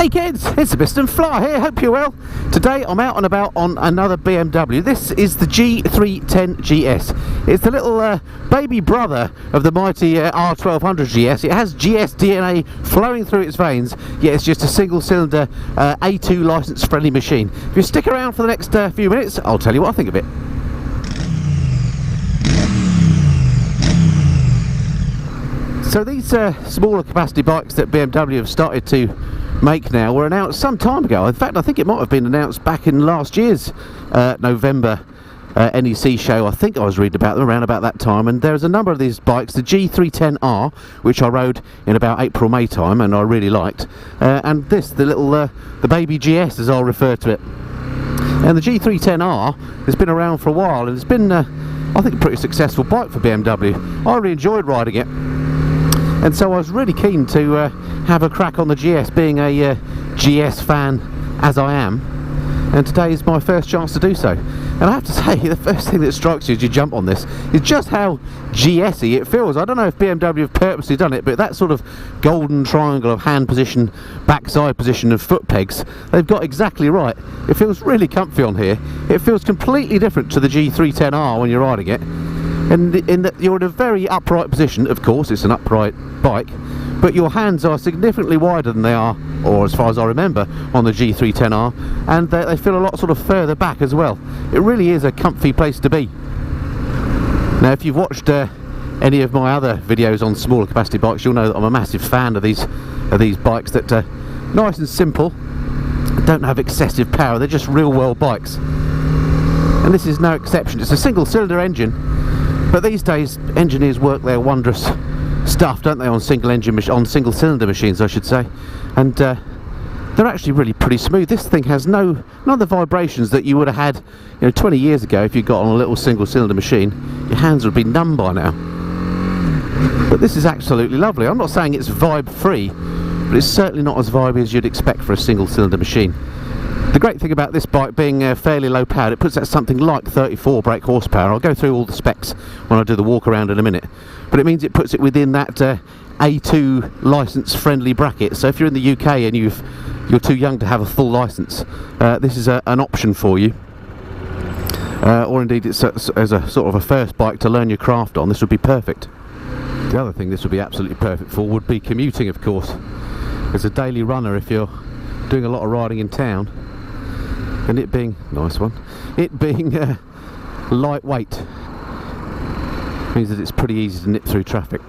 Hey kids, it's Mr. Fly here, hope you're well. Today I'm out and about on another BMW. This is the G310GS. It's the little baby brother of the mighty R1200GS. It has GS DNA flowing through its veins, yet it's just a single cylinder A2 license friendly machine. If you stick around for the next few minutes, I'll tell you what I think of it. So these smaller capacity bikes that BMW have started to make now were announced some time ago. In fact, I think it might have been announced back in last year's November NEC show. I think I was reading about them around about that time, and there's a number of these bikes. The G310R, which I rode in about April, May time, and I really liked, and this, the little the baby GS as I'll refer to it. And the G310R has been around for a while, and it's been I think a pretty successful bike for BMW. I really enjoyed riding it, and so I was really keen to have a crack on the GS, being a GS fan as I am, and today is my first chance to do so. And I have to say, the first thing that strikes you as you jump on this is just how GS-y it feels. I don't know if BMW have purposely done it, but that sort of golden triangle of hand position, backside position and foot pegs, they've got exactly right. It feels really comfy on here. It feels completely different to the G310R when you're riding it, and in that you're in a very upright position. Of course, it's an upright bike, but your hands are significantly wider than they are, or as far as I remember, on the G310R, and they feel a lot sort of further back as well. It really is a comfy place to be. Now, if you've watched any of my other videos on smaller capacity bikes, you'll know that I'm a massive fan of these bikes that are nice and simple, don't have excessive power, they're just real world bikes. And this is no exception. It's a single cylinder engine, but these days engineers work their wondrous stuff, don't they, on single cylinder machines, I should say, and they're actually really pretty smooth. This thing has none of the vibrations that you would have had 20 years ago. If you got on a little single cylinder machine, your hands would be numb by now. But this is absolutely lovely. I'm not saying it's vibe free, but it's certainly not as vibey as you'd expect for a single cylinder machine. The great thing about this bike being fairly low powered, it puts out something like 34 brake horsepower. I'll go through all the specs when I do the walk around in a minute, but it means it puts it within that A2 license friendly bracket. So if you're in the UK and you're too young to have a full license, this is an option for you, or indeed it's as a sort of a first bike to learn your craft on. This would be perfect. The other thing this would be absolutely perfect for would be commuting, of course. As a daily runner, if you're doing a lot of riding in town, and it being lightweight means that it's pretty easy to nip through traffic.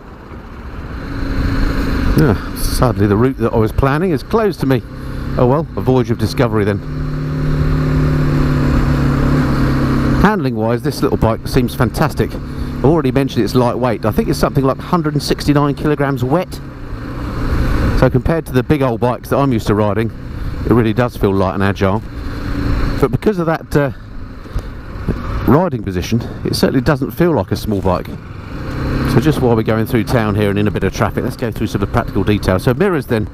Sadly, the route that I was planning is closed to me. Oh well, a voyage of discovery then. Handling wise, this little bike seems fantastic. I've already mentioned it's lightweight. I think it's something like 169 kilograms wet. So compared to the big old bikes that I'm used to riding, it really does feel light and agile. But because of that riding position, it certainly doesn't feel like a small bike. So just while we're going through town here and in a bit of traffic, let's go through some of the practical details. So mirrors then,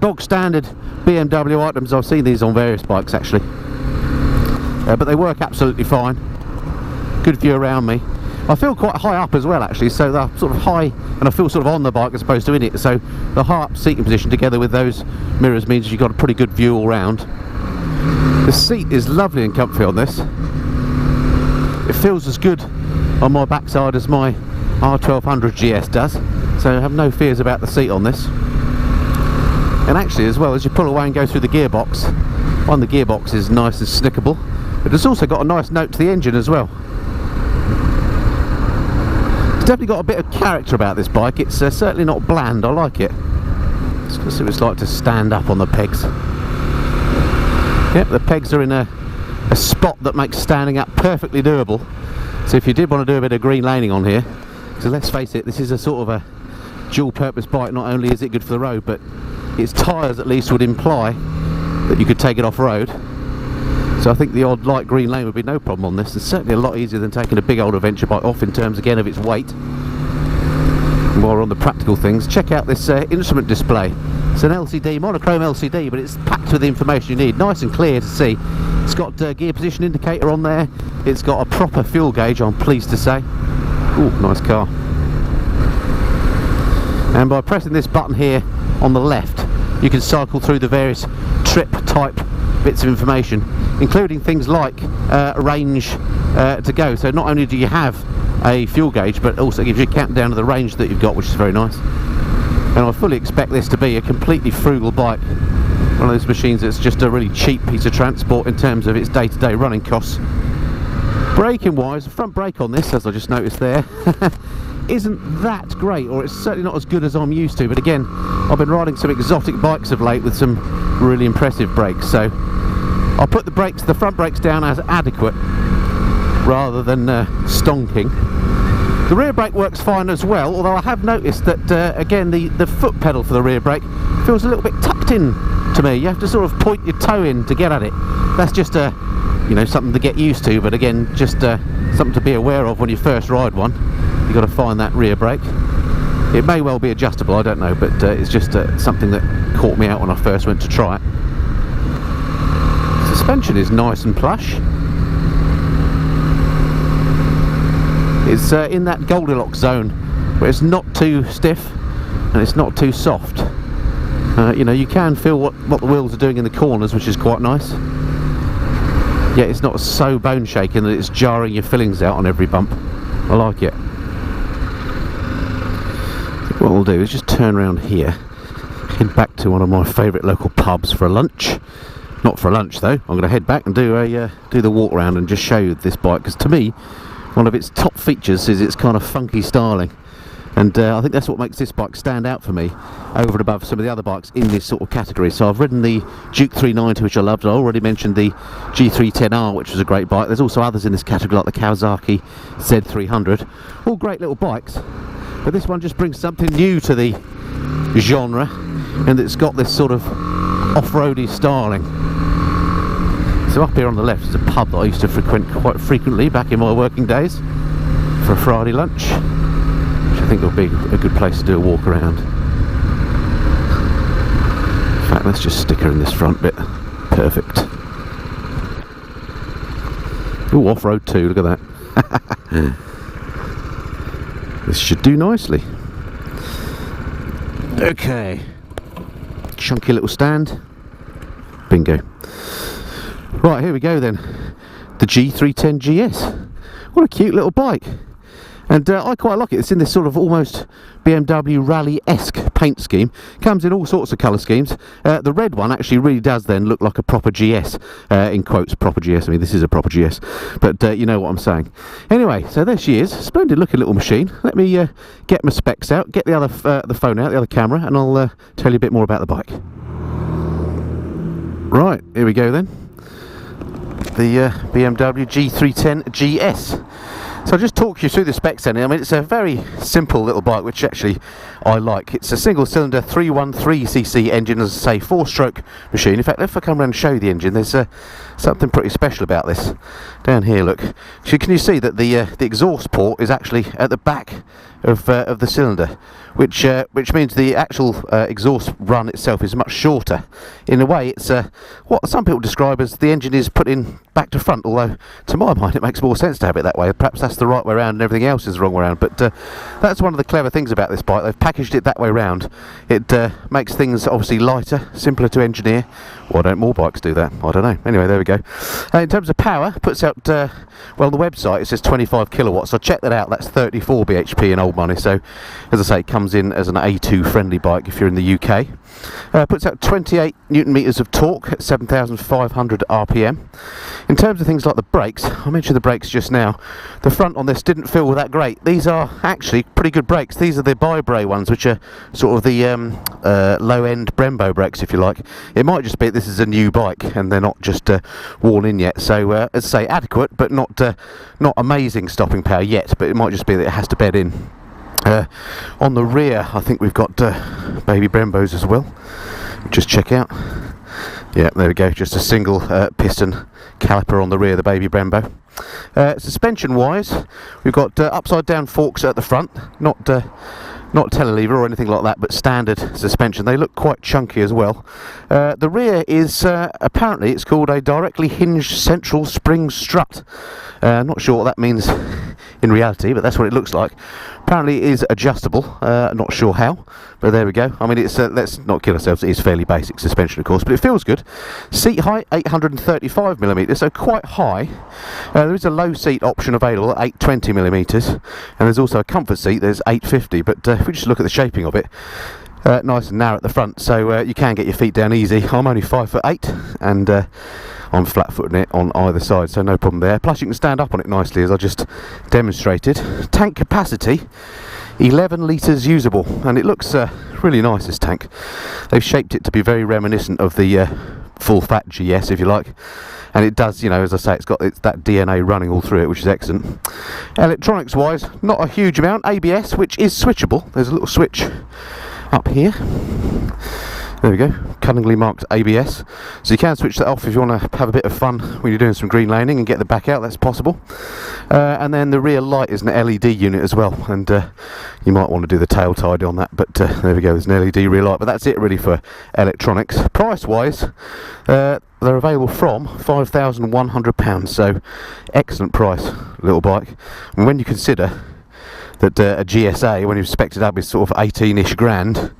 bog standard BMW items. I've seen these on various bikes actually, but they work absolutely fine. Good view around me. I feel quite high up as well actually, so they're sort of high and I feel sort of on the bike as opposed to in it. So the high up seating position together with those mirrors means you've got a pretty good view all round. The seat is lovely and comfy on this. It feels as good on my backside as my R1200GS does, so I have no fears about the seat on this. And actually as well, as you pull away and go through the gearbox, the gearbox is nice and snickable, but it's also got a nice note to the engine as well. It's definitely got a bit of character about this bike. It's certainly not bland. I like it. Let's go see what it's like to stand up on the pegs. Yep, the pegs are in a spot that makes standing up perfectly doable. So if you did want to do a bit of green laning on here, so let's face it, this is a sort of a dual purpose bike. Not only is it good for the road, but its tyres at least would imply that you could take it off road. So I think the odd light green lane would be no problem on this. It's certainly a lot easier than taking a big old adventure bike off in terms again of its weight. And while we're on the practical things, check out this instrument display. It's an LCD, monochrome LCD, but it's packed with the information you need, nice and clear to see. It's got gear position indicator on there. It's got a proper fuel gauge, I'm pleased to say. Ooh, nice car. And by pressing this button here on the left, you can cycle through the various trip type bits of information, including things like range to go. So not only do you have a fuel gauge, but also gives you a countdown to the range that you've got, which is very nice. And I fully expect this to be a completely frugal bike, one of those machines that's just a really cheap piece of transport in terms of its day-to-day running costs. Braking wise, the front brake on this, as I just noticed there, isn't that great, or it's certainly not as good as I'm used to, but again, I've been riding some exotic bikes of late with some really impressive brakes, so I'll put the front brakes down as adequate rather than stonking. The rear brake works fine as well, although I have noticed that again the foot pedal for the rear brake feels a little bit tucked in to me. You have to sort of point your toe in to get at it. That's just you know, something to get used to, but again, just something to be aware of when you first ride one. You've got to find that rear brake. It may well be adjustable, I don't know, but it's just something that caught me out when I first went to try it. Suspension is nice and plush. It's in that Goldilocks zone where it's not too stiff and it's not too soft. You know, you can feel what the wheels are doing in the corners, which is quite nice. Yet it's not so bone shaking that it's jarring your fillings out on every bump. I like it. What we'll do is just turn around here, head back to one of my favourite local pubs for a lunch. Not for lunch though. I'm going to head back and do the walk around and just show you this bike, because to me, one of its top features is its kind of funky styling, and I think that's what makes this bike stand out for me over and above some of the other bikes in this sort of category. So I've ridden the Duke 390, which I loved. I already mentioned the G310R, which was a great bike. There's also others in this category like the Kawasaki Z300, all great little bikes, but this one just brings something new to the genre, and it's got this sort of off-roady styling. So up here on the left is a pub that I used to frequent quite frequently back in my working days for a Friday lunch, which I think will be a good place to do a walk around. In fact, let's just stick her in this front bit. Perfect. Ooh, off-road too, look at that. This should do nicely. Okay. Chunky little stand. Bingo. Right, here we go then. The G310GS. What a cute little bike. And I quite like it. It's in this sort of almost BMW Rally-esque paint scheme. Comes in all sorts of colour schemes. The red one actually really does then look like a proper GS. In quotes, proper GS. I mean, this is a proper GS. But you know what I'm saying. Anyway, so there she is. Splendid looking little machine. Let me get my specs out, get the phone out, the other camera, and I'll tell you a bit more about the bike. Right, here we go then. The BMW G310GS. So I'll just talk you through the specs then. I mean, it's a very simple little bike, which actually I like. It's a single cylinder 313cc engine, as I say, 4-stroke machine. In fact, if I come around and show you the engine, there's something pretty special about this. Down here, look. So can you see that the exhaust port is actually at the back of the cylinder, which means the actual exhaust run itself is much shorter. In a way, it's what some people describe as the engine is put in back to front, although to my mind it makes more sense to have it that way. Perhaps that's the right way around and everything else is the wrong way around, but that's one of the clever things about this bike. They've packaged it that way around. It makes things obviously lighter, simpler to engineer. Why don't more bikes do that? I don't know. Anyway, there we go. In terms of power, puts out, well, the website, it says 25 kilowatts. I checked that out. That's 34 bhp in old money. So, as I say, it comes in as an A2 friendly bike if you're in the UK. Puts out 28 newton meters of torque at 7,500 RPM. In terms of things like the brakes, I mentioned the brakes just now. The front on this didn't feel that great. These are actually pretty good brakes. These are the Bi-Bray ones, which are sort of the low-end Brembo brakes, if you like. It might just be that this is a new bike and they're not just worn in yet. So, as I say, adequate, but not amazing stopping power yet. But it might just be that it has to bed in. On the rear, I think we've got baby Brembos as well. Just check out. Yeah, there we go. Just a single piston caliper on the rear, the baby Brembo. Suspension wise, we've got upside down forks at the front, not telelever or anything like that, but standard suspension. They look quite chunky as well. The rear is apparently it's called a directly hinged central spring strut. Not sure what that means in reality, but that's what it looks like. Apparently it is adjustable, not sure how, but there we go. I mean, it's let's not kid ourselves, it is fairly basic suspension of course, but it feels good. Seat height 835mm, so quite high. There is a low seat option available at 820mm, and there's also a comfort seat, there's 850, but if we just look at the shaping of it, nice and narrow at the front, so you can get your feet down easy. I'm only 5'8", and I'm flat-footing it on either side, so no problem there. Plus you can stand up on it nicely, as I just demonstrated. Tank capacity 11 litres usable, and it looks really nice, this tank. They've shaped it to be very reminiscent of the full-fat GS, if you like, and it does, you know, as I say, it's got that DNA running all through it, which is excellent. Electronics wise, not a huge amount. ABS, which is switchable, there's a little switch up here, there we go, cunningly marked ABS, so you can switch that off if you want to have a bit of fun when you're doing some green laning and get the back out, that's possible. And then the rear light is an LED unit as well, and you might want to do the tail tidy on that, but there we go, there's an LED rear light, but that's it really for electronics. Price wise, they're available from £5,100, so excellent price, little bike. And when you consider that a GSA, when you spec'd it up, is sort of 18-ish grand,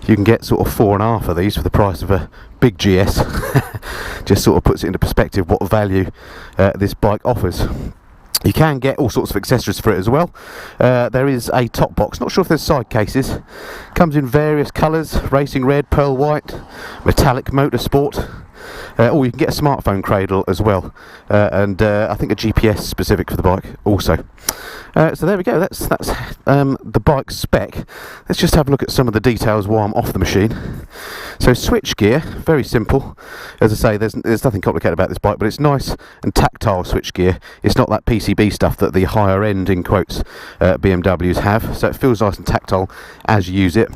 you can get sort of 4.5 of these for the price of a big GS. Just sort of puts it into perspective what value this bike offers. You can get all sorts of accessories for it as well. There is a top box, not sure if there's side cases. Comes in various colours, racing red, pearl white, metallic motorsport. Or you can get a smartphone cradle as well, and I think a GPS specific for the bike also. So there we go, that's the bike spec. Let's just have a look at some of the details while I'm off the machine. So switch gear, very simple. As I say, there's nothing complicated about this bike, but it's nice and tactile switch gear. It's not that PCB stuff that the higher end, in quotes, BMWs have, so it feels nice and tactile as you use it.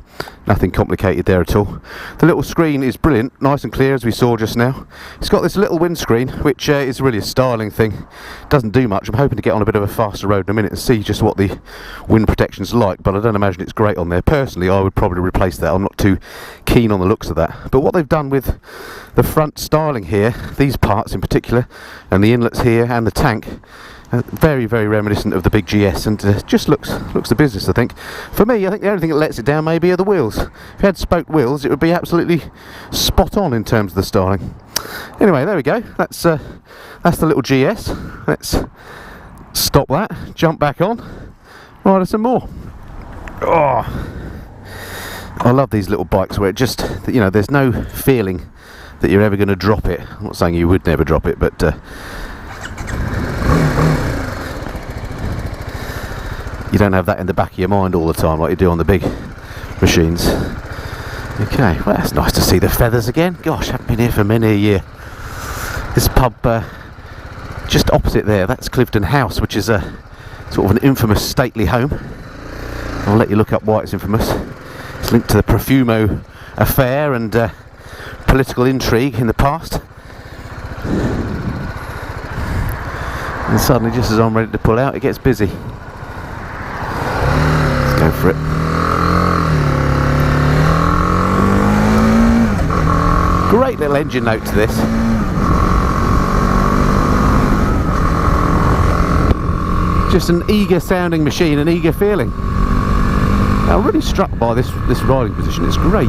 Nothing complicated there at all. The little screen is brilliant, nice and clear as we saw just now. It's got this little windscreen, which is really a styling thing. Doesn't do much. I'm hoping to get on a bit of a faster road in a minute and see just what the wind protection's like, but I don't imagine it's great on there. Personally, I would probably replace that. I'm not too keen on the looks of that. But what they've done with the front styling here, these parts in particular, and the inlets here and the tank, very, very reminiscent of the big GS, and just looks the business, I think. For me, I think the only thing that lets it down maybe are the wheels. If you had spoked wheels, it would be absolutely spot on in terms of the styling. Anyway, there we go. That's the little GS. Let's stop that, jump back on, ride some more. Oh, I love these little bikes where it just, you know, there's no feeling that you're ever going to drop it. I'm not saying you would never drop it, but you don't have that in the back of your mind all the time like you do on the big machines. Okay, well, that's nice to see the feathers again. Gosh, I haven't been here for many a year. This pub just opposite there, that's Clifton House, which is a sort of an infamous stately home. I'll let you look up why it's infamous. It's linked to the Profumo affair and political intrigue in the past. And suddenly, just as I'm ready to pull out, it gets busy. Let's go for it. Great little engine note to this. Just an eager sounding machine, an eager feeling. I'm really struck by this riding position, it's great.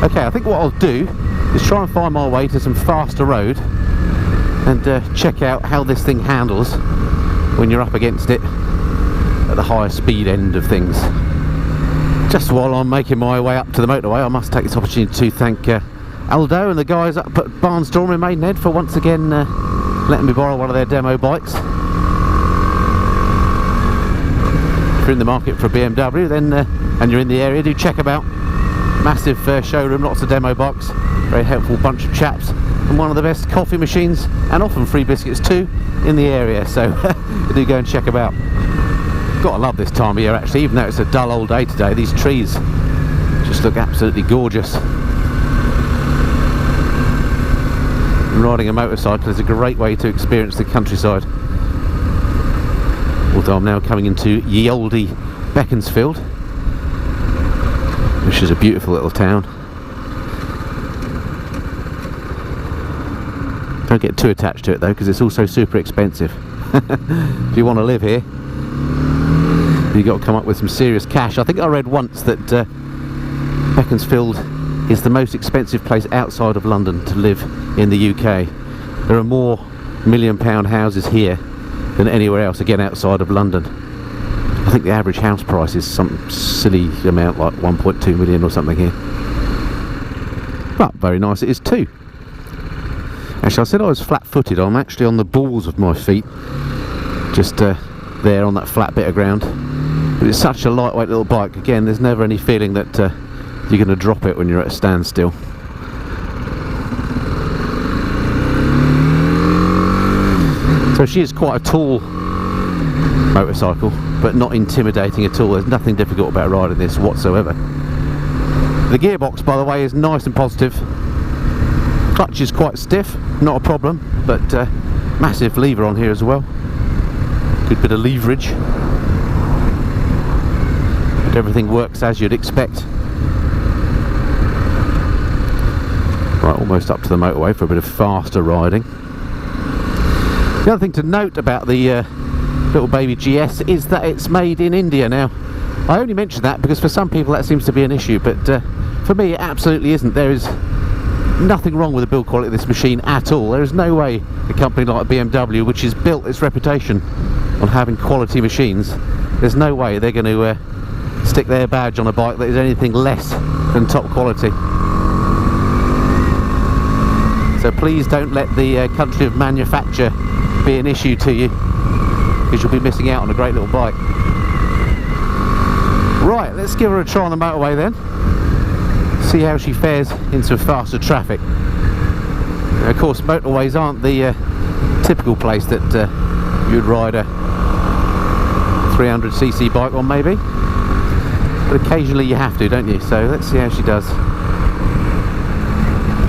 Okay, I think what I'll do is try and find my way to some faster road and check out how this thing handles when you're up against it at the higher speed end of things. Just while I'm making my way up to the motorway, I must take this opportunity to thank Aldo and the guys up at Barnstorm in Maidenhead for once again letting me borrow one of their demo bikes. If you're in the market for a BMW, then and you're in the area, do check them out. Massive showroom, lots of demo bikes, very helpful bunch of chaps, and one of the best coffee machines, and often free biscuits too, in the area, so do go and check them out. Gotta love this time of year actually, even though it's a dull old day today. These trees just look absolutely gorgeous. And riding a motorcycle is a great way to experience the countryside. Although I'm now coming into ye olde Beaconsfield, which is a beautiful little town. Don't get too attached to it though, because it's also super expensive. If you want to live here, you've got to come up with some serious cash. I think I read once that Beaconsfield is the most expensive place outside of London to live in the UK. There are more £1 million houses here than anywhere else, again outside of London. I think the average house price is some silly amount like 1.2 million or something here. But very nice it is too. Actually, I said I was flat-footed. I'm actually on the balls of my feet, just there on that flat bit of ground. But it's such a lightweight little bike. Again, there's never any feeling that you're going to drop it when you're at a standstill. So she is quite a tall motorcycle, but not intimidating at all. There's nothing difficult about riding this whatsoever. The gearbox, by the way, is nice and positive. Clutch is quite stiff, not a problem, but massive lever on here as well. Good bit of leverage. And everything works as you'd expect. Right, almost up to the motorway for a bit of faster riding. The other thing to note about the little baby GS is that it's made in India. Now, I only mention that because for some people that seems to be an issue, but for me it absolutely isn't. There is nothing wrong with the build quality of this machine at all. There is no way a company like BMW, which has built its reputation on having quality machines, there's no way they're going to stick their badge on a bike that is anything less than top quality. So please don't let the country of manufacture be an issue to you, because you'll be missing out on a great little bike. Right, let's give her a try on the motorway then. See how she fares in some faster traffic. Now, of course, motorways aren't the typical place that you'd ride a 300cc bike on, maybe. But occasionally you have to, don't you? So let's see how she does.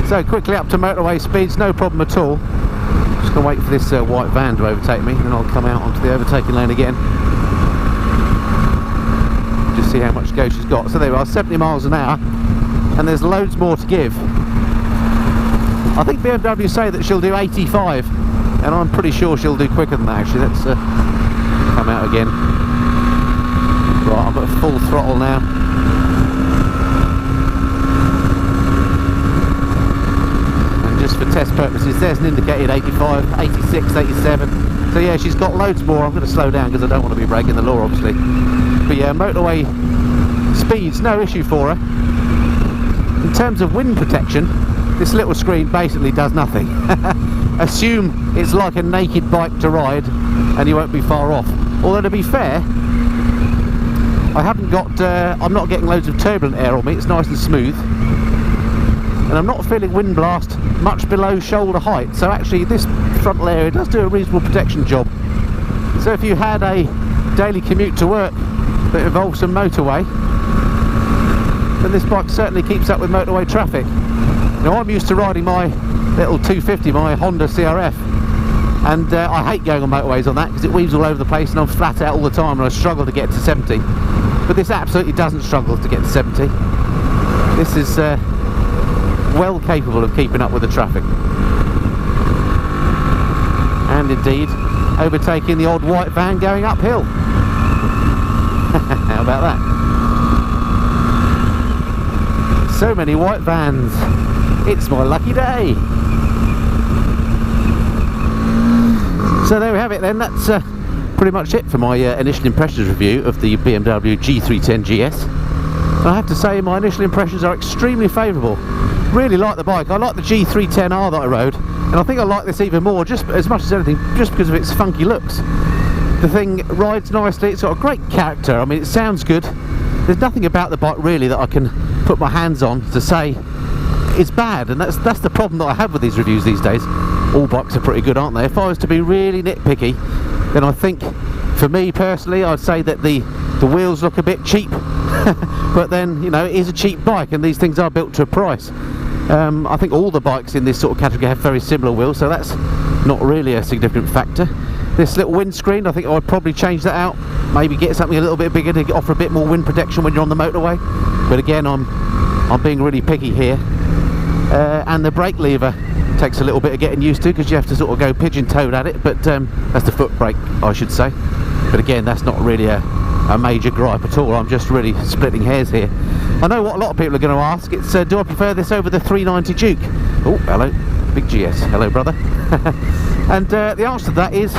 So quickly up to motorway speeds, no problem at all. Just gonna wait for this white van to overtake me, and then I'll come out onto the overtaking lane again. Just see how much go she's got. So there we are, 70 miles an hour, and there's loads more to give. I think BMW say that she'll do 85, and I'm pretty sure she'll do quicker than that actually. Let's come out again. Right, I'm at full throttle now. And just for test purposes, there's an indicated 85, 86, 87. So yeah, she's got loads more. I'm going to slow down because I don't want to be breaking the law, obviously. But yeah, motorway speed's no issue for her. In terms of wind protection, this little screen basically does nothing. Assume it's like a naked bike to ride and you won't be far off. Although to be fair, I haven't got, I'm not getting loads of turbulent air on me, it's nice and smooth. And I'm not feeling wind blast much below shoulder height, so actually this frontal area does do a reasonable protection job. So if you had a daily commute to work that involves some motorway, then this bike certainly keeps up with motorway traffic. Now I'm used to riding my little 250, my Honda CRF, and I hate going on motorways on that because it weaves all over the place and I'm flat out all the time and I struggle to get to 70. But this absolutely doesn't struggle to get to 70. This is well capable of keeping up with the traffic. And indeed, overtaking the odd white van going uphill. How about that? So many white vans. It's my lucky day. So there we have it then. That's pretty much it for my initial impressions review of the BMW G310GS. And I have to say my initial impressions are extremely favourable. Really like the bike. I like the G310R that I rode, and I think I like this even more, just as much as anything, just because of its funky looks. The thing rides nicely, it's got a great character. I mean, it sounds good. There's nothing about the bike really that I can put my hands on to say it's bad, and that's the problem that I have with these reviews these days. All bikes are pretty good, aren't they? If I was to be really nitpicky, then I think, for me personally, I'd say that the wheels look a bit cheap. But then, you know, it is a cheap bike and these things are built to a price. I think all the bikes in this sort of category have very similar wheels, so that's not really a significant factor. This little windscreen, I think I'd probably change that out, maybe get something a little bit bigger to offer a bit more wind protection when you're on the motorway. But again, I'm being really picky here. And the brake lever, Takes a little bit of getting used to because you have to sort of go pigeon-toed at it, but that's the foot brake, I should say. But again, that's not really a major gripe at all. I'm just really splitting hairs here. I know what a lot of people are going to ask. It's do I prefer this over the 390 Duke? Oh, hello, big GS. Hello, brother. And the answer to that is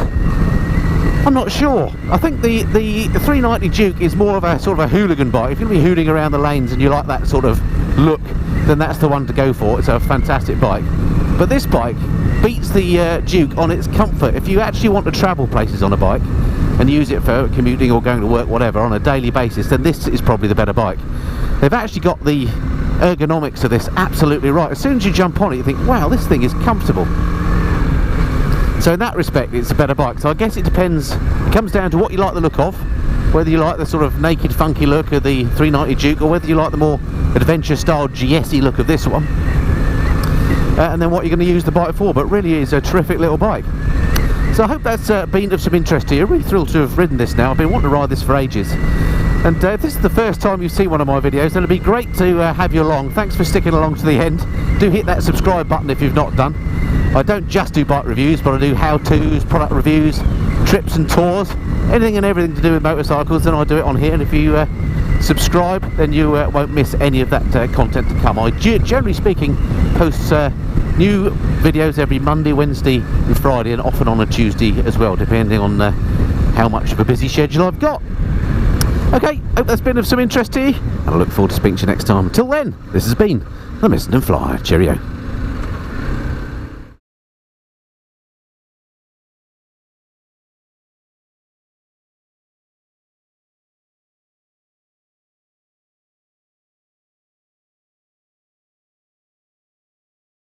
I'm not sure. I think the 390 Duke is more of a sort of a hooligan bike. If you're going to be hooling around the lanes and you like that sort of look, then that's the one to go for. It's a fantastic bike. But this bike beats the Duke on its comfort. If you actually want to travel places on a bike and use it for commuting or going to work, whatever, on a daily basis, then this is probably the better bike. They've actually got the ergonomics of this absolutely right. As soon as you jump on it, you think, wow, this thing is comfortable. So in that respect, it's a better bike. So I guess it depends. It comes down to what you like the look of, whether you like the sort of naked, funky look of the 390 Duke, or whether you like the more adventure-style GS-y look of this one. And then what you're going to use the bike for. But really is a terrific little bike. So I hope that's been of some interest to you. Really thrilled to have ridden this now. I've been wanting to ride this for ages. And if this is the first time you've seen one of my videos, then it'd be great to have you along. Thanks for sticking along to the end. Do hit that subscribe button if you've not done. I don't just do bike reviews, but I do how-tos, product reviews, trips and tours, anything and everything to do with motorcycles, then I do it on here. And if you subscribe, then you won't miss any of that content to come. I generally speaking post new videos every Monday, Wednesday and Friday, and often on a Tuesday as well, depending on how much of a busy schedule I've got. Okay, hope that's been of some interest to you, and I look forward to speaking to you next time. Until then, this has been the Mist and Fly. Cheerio.